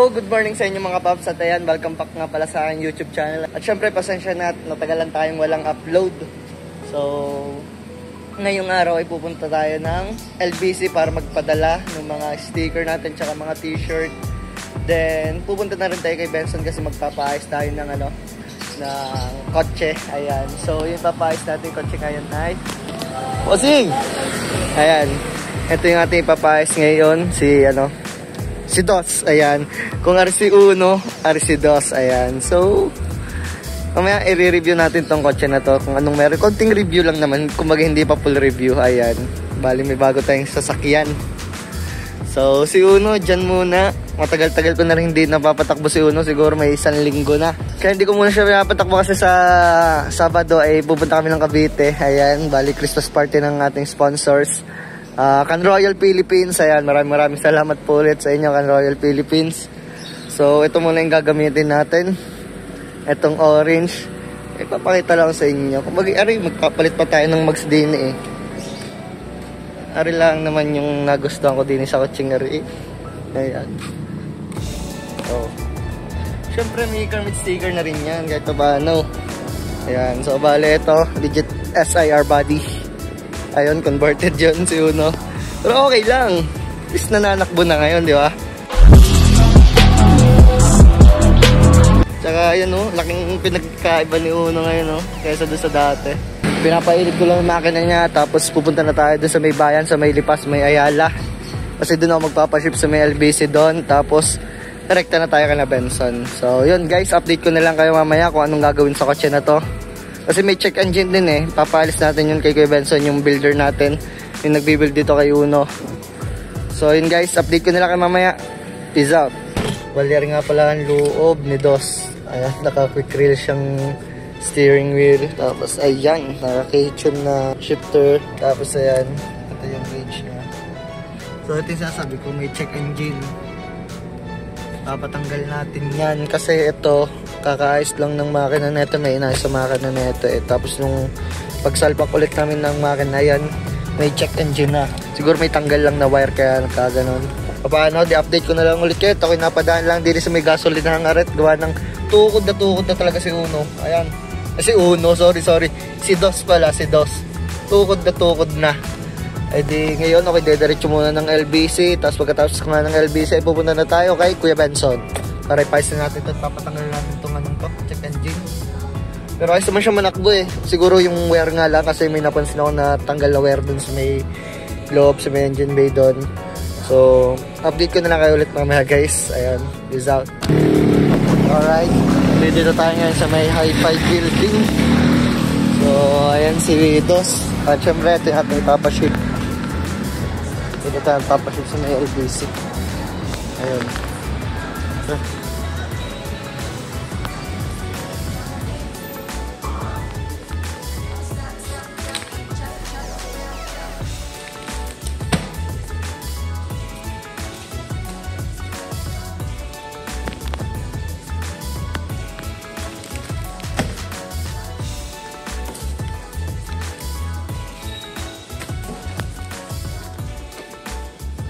Hello, good morning sa inyo mga paps at ayan, welcome back nga pala sa aking YouTube channel. At syempre, pasensya na at natagalan tayong walang upload. So, ngayong araw ay pupunta tayo ng LBC para magpadala ng mga sticker natin tsaka mga t-shirt. Then, pupunta na rin tayo kay Benson kasi magpapaayos tayo ng kotse. Ayan, so yung papaayos natin yung kotse ngayon ay Bossing! Ayan, ito yung ating papaayos ngayon, si Dos, ayan. Kung RC1, RC2, ayan. So, mamaya i-review natin tong kotse na to. Kung anong meron. Konting review lang naman. Kumbaga hindi pa full review, ayan. Bali may bago tayong sasakyan. So, si Uno, dyan muna. Matagal-tagal ko na rin hindi napapatakbo si Uno. Siguro may 1 linggo na. Kaya hindi ko muna siya napapatakbo kasi sa Sabado ay pupunta kami ng Cavite. Ayan, bali Christmas party ng ating sponsors. Can Royal Philippines, ayan, maraming salamat po ulit sa inyo, Can Royal Philippines. So, ito muna yung gagamitin natin. Itong orange. Ipapakita lang sa inyo. Kung magpapalit pa tayo ng Max din eh. Ari lang naman yung nagustuhan ko din sa kutsing ari. Ayan. So, syempre may karmit sticker na rin yan, kahit pa paano. Ayan, so bale ito, legit SIR body. Ayun, converted yun si Uno. Pero okay lang. At least nananakbo na ngayon, di ba? Tsaka yun, laking pinagkaiba ni Uno ngayon, kaysa doon sa dati. Pinapailit ko lang yung makina niya, tapos pupunta na tayo doon sa may bayan, sa may Lipas, may Ayala. Kasi doon ako magpapaship sa may LBC doon, tapos direkta na tayo kay Benson. So yun guys, update ko na lang kayo mamaya kung anong gagawin sa kotse na to. Kasi may check engine din eh. Papalis natin yun kay Benson, yung builder natin. Yung nagbibuild dito kay Uno. So yun guys, update ko nila kay mamaya. Peace out. Walyari nga pala ang loob ni Dos. Ayan, naka-quick reel siyang steering wheel. Tapos ayan, naka-kitchen na shifter. Tapos ayan, ito yung gauge niya. So ito yung sasabi ko, may check engine. Papatanggal natin yan kasi ito kakaayos lang ng makina neto, may inayos sa makina neto eh. Tapos nung pagsalpak ulit namin ng makina yan, may check engine na. Siguro may tanggal lang na wire kaya nagkaganon. Paano, di-update ko na lang ulit kayo. Ako'y napadaan lang din sa may gasolina ng aret. Gawa ng tukod na talaga si Uno. Ayan, si Uno, sorry. Si Dos pala, si Dos. Tukod na. Eh di ngayon, okay, dediretso muna ng LBC. Tapos pagkatapos nga ng LBC, ay pupunta na tayo kay Kuya Benson. Para ipayos na natin ito at papatanggal natin itong check engine. Pero ayos naman siya manakbo eh. Siguro yung wear nga lang kasi may napansin ako na tanggal na wear dun sa may loob, sa may engine bay dun. So, update ko na lang kayo ulit mamaya guys. Ayan, peace out. Alright, dito tayo ngayon sa may hi-fi building. So, ayan si Dos. At syempre, ito yung ating papaship. Dito tayo papaship sa may LBC. Ayun.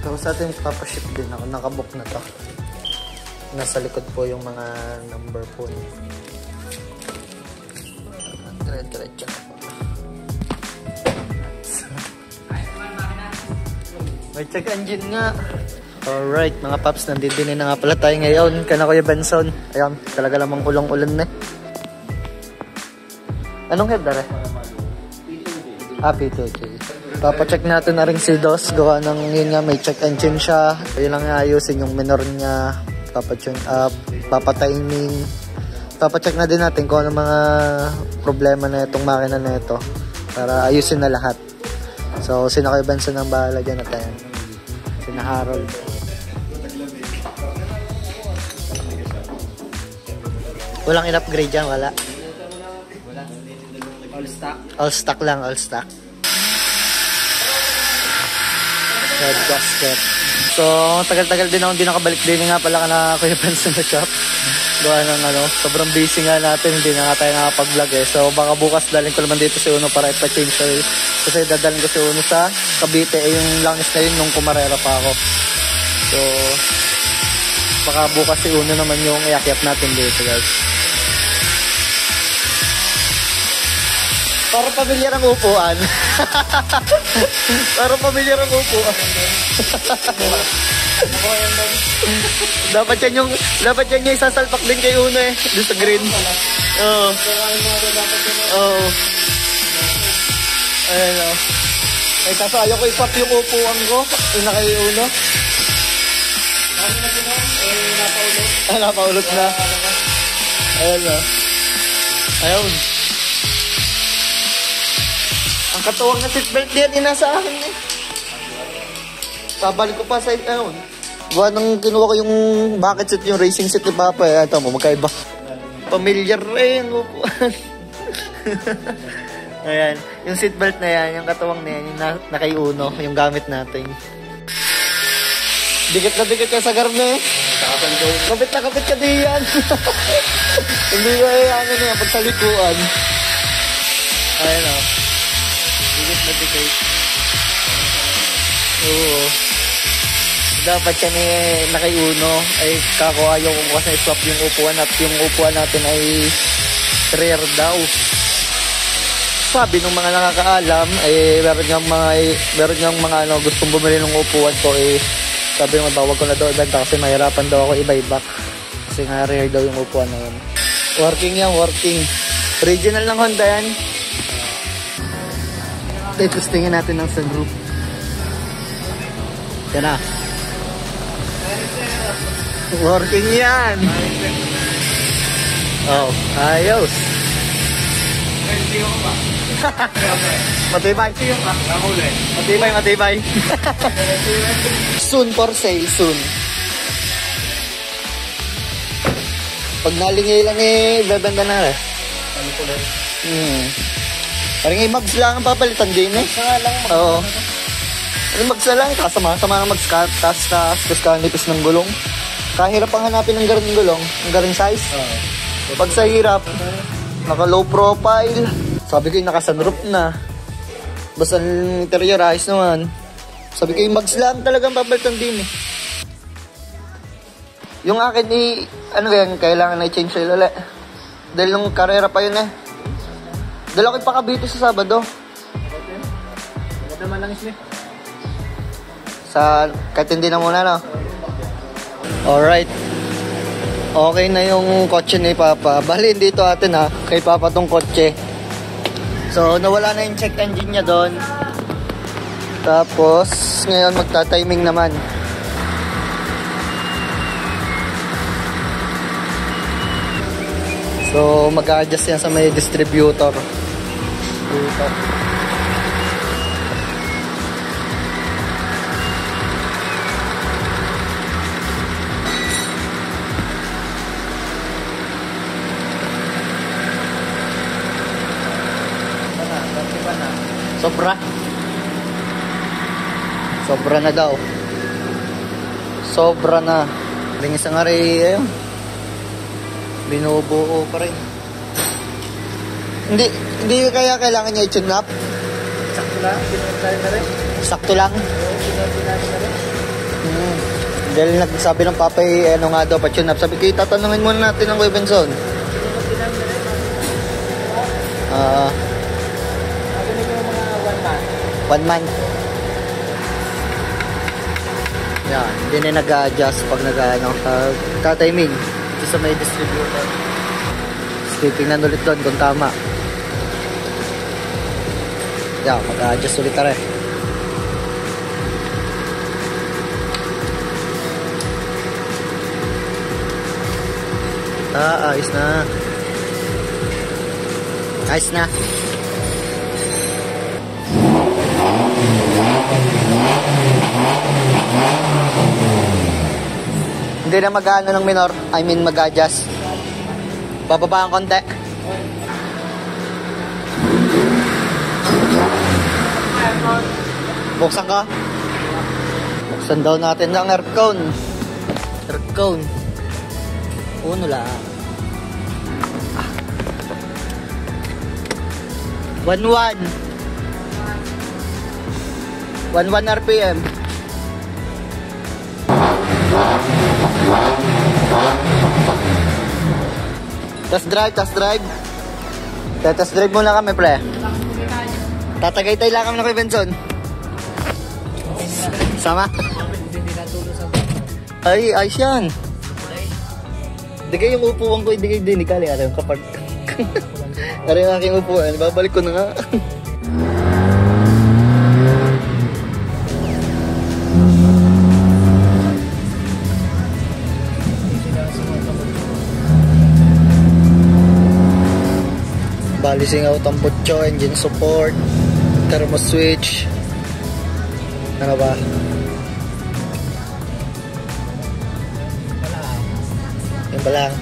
Tapos atin papaship din ako, nakabook na to. Nasa likod po yung mga number po niya. Dire-diretso na po. May check engine nga. Alright mga paps, nandito din na nga pala tayo ngayon. Kana Kuya Benson. Ayan, talaga lamang ulang-ulan na. Anong head na rin? P2J. Papacheck natin na rin si Dos. Gawa ng yun nga, may check engine siya. Yun lang ayusin yung minor niya. Papacheck up, papatiming. Papacheck na din natin kung ano mga problema na itong makina na ito. Para ayusin na lahat. So, sina Kuya Benson ang bahala dyan at ayan. Sina Harold. Walang in-upgrade dyan, wala. All stock? All stock lang, all stock. Head gasket. So, tagal-tagal din ako hindi nakabalik din nga pala ka na Kuya Benson na shop. Gawa ng sobrang busy nga natin, hindi na nga tayo nakapag-vlog eh. So, baka bukas dalhin ko naman dito si Uno para ipa-change oil. Kasi dadalhin ko si Uno sa Cavite, yung langis na yun nung kumarera pa ako. So, Baka bukas si Uno naman yung iakyat natin dito, guys. Para pamilyar ang upuan. Para pamilyar ang upuan. dapat yan yung isasalpak din kay Uno eh. Doon sa green. Oo. Oo. Ayan o. Ay, kaso ayaw ko ipap yung upuan ko. Yung kay Uno. Napaulot na. Ayan o. Ayun. Ang katuwang na seatbelt din, inasa akin eh. Babalik ko pa sa ayun. Gawa nang kinuha ko yung bucket seat, yung racing seat ni Papa eh. Ito mo, magkaiba. Familiar eh, ang upuan. Ayan, yung seatbelt na yan, yung katuwang na yan, yung nakaiuno, yung gamit natin. Dikit na dikit ka sa garne. Kapit na kapit ka diyan. Hindi ba ano na yan, pagsalikuan. Ayan o. Dikit na dikit. Oo. Dapat yan eh, nakaiuno. Ay, kako ayaw kung kasi swap yung upuan at yung upuan natin ay rear daw. Sabi ng mga nakakaalam, eh, meron ngang mga ano, gustong bumili ng upuan ko eh. Sabi naman, bawag ko na daw ibenta kasi mahirapan daw ako i-buyback. Kasi nga rear daw yung upuan na yun. Working yan, working. Original ng Honda yan. Testingin natin ng sunroof. Yan na. Working yan. Oh, ayos. Matibay. Matibay. Soon for sale, soon. Pag nalingay lang eh, bebenta na rin. Parang i-mags lang ang papalitan din eh. Oo. Mags na lang, kasama ng mags ka, tas kanipis ng gulong. Kahirap ang hanapin ng garing gulong, ng garing size. Pag sa hirap, naka low profile. Sabi ko yung naka-sunroof na. Basta interior ayos naman. Sabi ko yung mags lang talagang papalitan din eh. Yung akin ano yan, kailangan na i-change oil ulit. Dahil nung karera pa yun eh. Dahil ako'y pakabiti sa Sabado. Maganda man lang ismi. Kahit hindi na muna no. Alright. Okay na yung kotse ni Papa. Bali, dito atin ha. Kay Papa tong kotse. So, nawala na yung check engine niya doon. Tapos, ngayon magta-timing naman. So, mag-adjust yan sa may distributor. Dito. Sobra na daw. Sobra na. Ringis ang ari, ayun. Binubuo pa rin. Hindi kaya kailangan niya i-tune up? Sakto lang, pinagtayo na rin. Sakto lang? Oo, pinagtayo na rin. Dahil nagsabi ng Papa ano nga daw, pa-tune up. Sabi ko, tatanungin muna natin ang Kuya Benson. One month. Yan, hindi na nag-a-adjust pag nag-timing. Ito sa may distributor. Titingnan ulit doon kung tama. Yan, mag-a-adjust ulit na rin. Ayos na. Ayos na. Hindi na mag-ano ng minor. I mean mag-adjust. Bababa ang konti. Buksan ka. Buksan daw natin ang air cone. Air cone. Uno lang. 1-1. 1-1 RPM. Test drive, test drive. Test drive muna kami, pre. Tatagaytay lang kami na kay Benson. Sama? Ay, ayos yan. Hindi kayo yung upuan ko, hindi kayo dinikali. Ano yung kapag... Ano yung aking upuan, babalik ko na nga. Balising out ang putyo, engine support, thermo switch. Ano ba? Yung balang.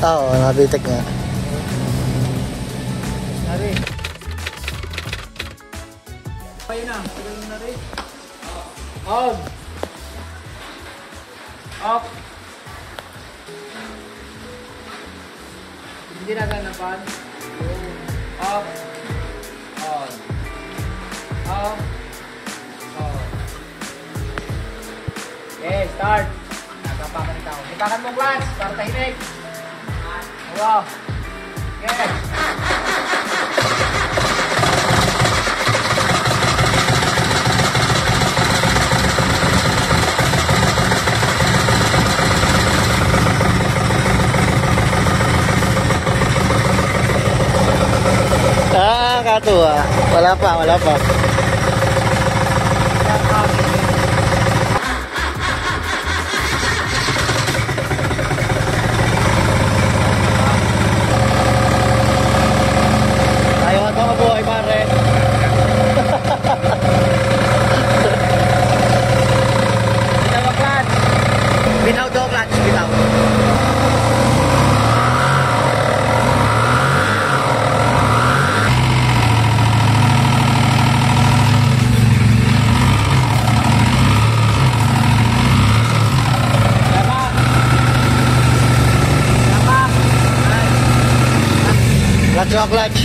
Oo, nabitik nga. Ayun na, tagal na rin. On. Off. Hindi na ganapan. Off. On. Off. On. Okay, start. Nagpapakan ito. Ipakan mo clutch para tahimik. Wow. Okay. Katuwa. Wala pa, wala pa. Ayaw ka mabuhay, pare. Binaw clutch. Binaw daw clutch, binaw. Clutch, clutch.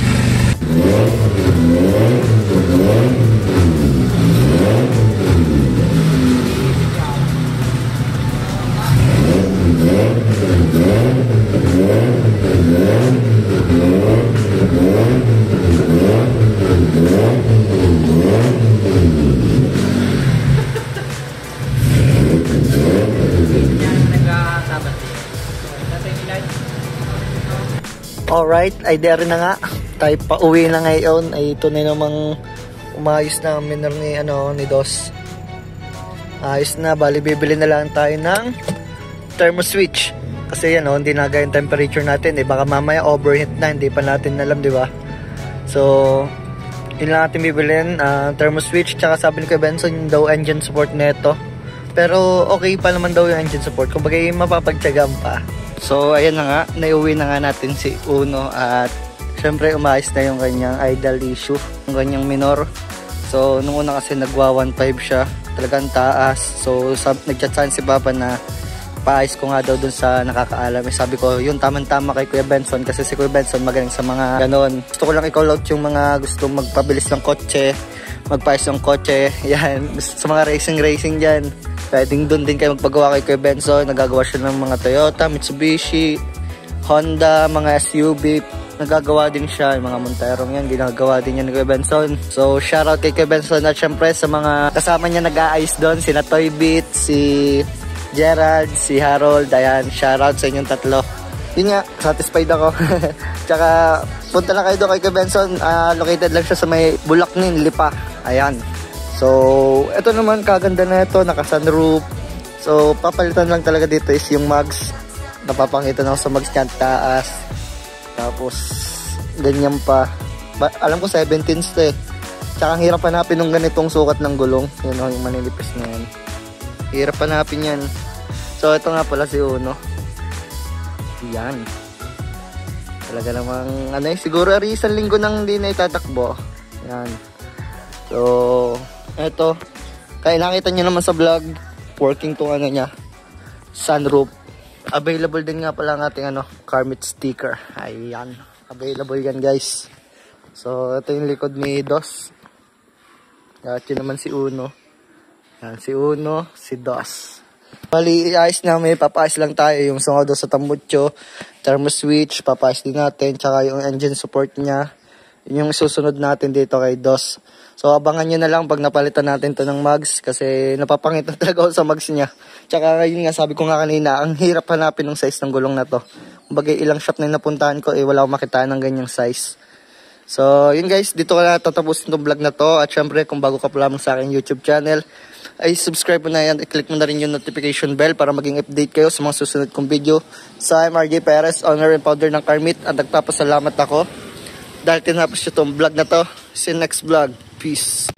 Alright, ay dere na nga. Tayo pa uwi na ngayon. Ay ito na namang umayos na ang minor ni, ni Dos. Ayos na, bali bibili na lang tayo ng thermo switch. Kasi yan hindi naga yung temperature natin. Baka mamaya overheat na, hindi pa natin alam, di ba? So, yun lang natin bibilin. Thermo switch, tsaka sabi ni Kuya Benson, yung daw engine support neto. Pero okay pa naman daw yung engine support. Kung bagay mapapagtyagan pa. So, ayan na nga. Naiuwi na nga natin si Uno. At syempre, umayos na yung kanyang idle issue. Yung kanyang minor. So, nung una kasi nagwa 1.5 siya. Talagang taas. So, nagchat sa si Papa na paayos ko nga daw dun sa nakakaalam. Sabi ko, yun tamang-tama kay Kuya Benson. Kasi si Kuya Benson magaling sa mga ganon. Gusto ko lang i-call out yung mga gusto magpabilis ng kotse. Magpaayos ng kotse. Yan. Sa mga racing dyan. Pwedeng doon din kayo magpagawa kay Kuya Benson. Nagagawa siya ng mga Toyota, Mitsubishi, Honda, mga SUV. Nagagawa din siya. Yung mga Monterong yan, ginagawa din yan ni Kuya Benson. So, shoutout kay Kuya Benson. At syempre sa mga kasama niya nag-aayos doon. Sina Toy Beat, si Gerald, si Harold. Ayan, shoutout sa inyong tatlo. Yun nga, satisfied ako. Tsaka, punta lang kayo doon kay Kuya Benson. Located lang siya sa may Bulacnin, Lipa. Ayan. So, ito naman, kaganda na ito, naka-sunroof. So, papalitan lang talaga dito is yung mugs. Napapangita na ako sa mugs niyan, taas. Tapos, ganyan pa. Alam ko 17s to eh. Tsaka ang hirap hanapin ng ganitong sukat ng gulong. Yun yung manilipis na yan. Hirap hanapin yan. So, ito nga pala si Uno. Yan. Talaga namang, siguro isang linggo nang hindi na itatakbo. Yan. So, eto, kaya nakita nyo naman sa vlog, working tong niya, sunroof. Available din nga pala ang ating Carmit sticker. Ayan. Available yan guys. So, ito yung likod ni Dos. At yun naman si Uno. Yan, si Uno, si Dos. Bali, iayos namin. Papaayos lang tayo yung sunod sa tambutso. Thermo switch, papaayos din natin. Tsaka yung engine support niya. Yun yung susunod natin dito kay Dos. So, abangan nyo na lang pag napalitan natin to ng mags. Kasi napapangit na talaga ako sa mags niya. Tsaka ngayon nga, sabi ko nga kanina, ang hirap hanapin ng size ng gulong na to. Kumbaga, ilang shop na napuntahan ko, wala akong makitaan ng ganyang size. So, yun guys, dito ko na tatapusin itong vlog na to. At syempre, kung bago ka pa lamang sa aking YouTube channel, ay subscribe mo na yan. I-click mo na rin yung notification bell para maging update kayo sa mga susunod kong video. So, I'm RJ Perez, owner and founder ng Carmit. At nagpapasalamat ako dahil tinapos nyo itong vlog na to. See you next vlog. Peace.